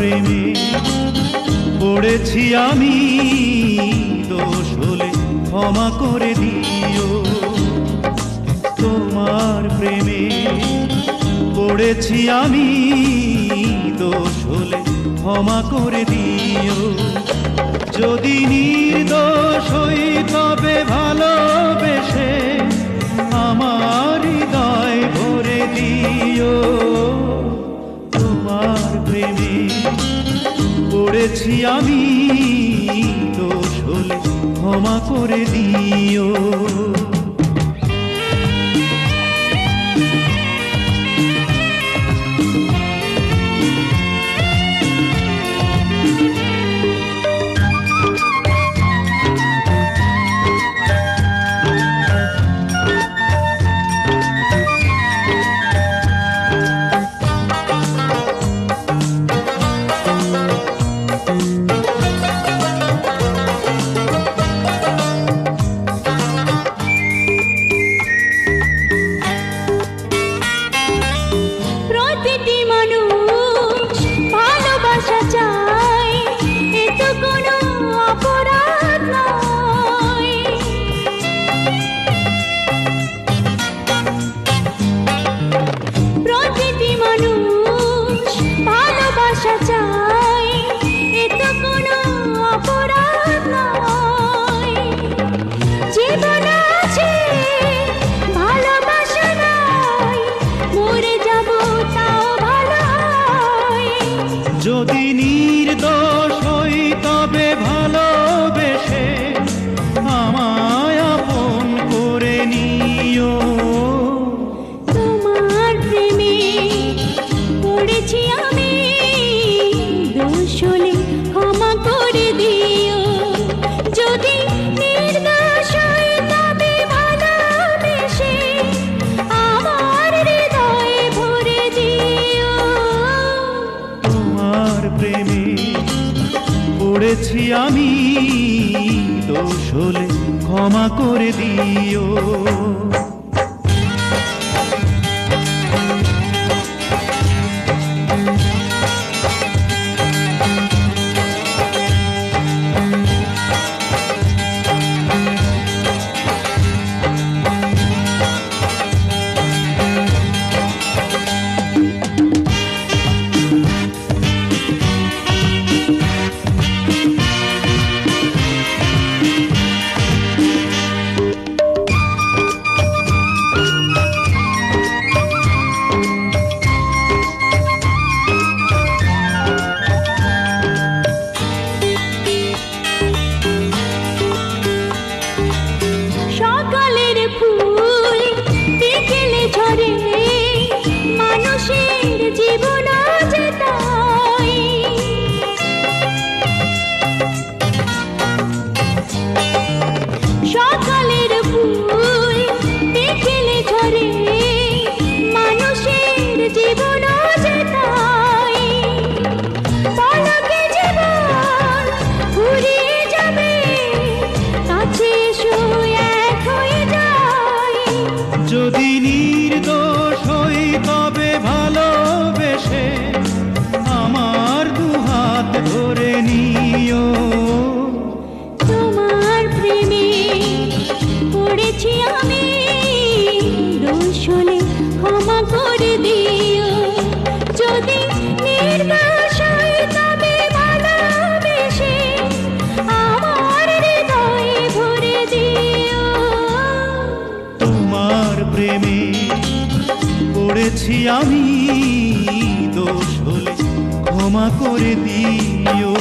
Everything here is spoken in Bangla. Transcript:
প্রেমে পড়েছি আমি, দোষ হলে ক্ষমা করে দিও। তোমার প্রেমে পড়েছি আমি, দোষ হলে ক্ষমা করে দিও। যদি নির্দোষ হই তবে ভালোবেসে আমার হৃদয় ভরে দিও। তোমার প্রেমে পড়েছি আমি, দোষ হলে ক্ষমা করে দিও। যদি নির্দোষ হই তবে ভালোবেসে আমায় আপন করে নিও। তোমার প্রেমে পড়েছি আমি, দোষ হলে ক্ষমা করে দিও। যদি নির্দোষ হই তবে ভালোবেসে আমার হৃদয়ে ভরে দিও। তোমার প্রেমে পড়েছি আমি, দোষ হলে ক্ষমা করে দিও। যদি নির্দোষ হই তবে ভালোবেসে আমার দুহাত ধরে নিও। তোমার প্রেমে পড়েছি আমি, দোষ হলে ক্ষমা করে দিও। যদি নির্দোষ হই তবে ভালোবেসে আমার হৃদয়ে ভরে দিও। তোমার প্রেমে পড়েছি আমি, দোষ হলে ক্ষমা করে দিও।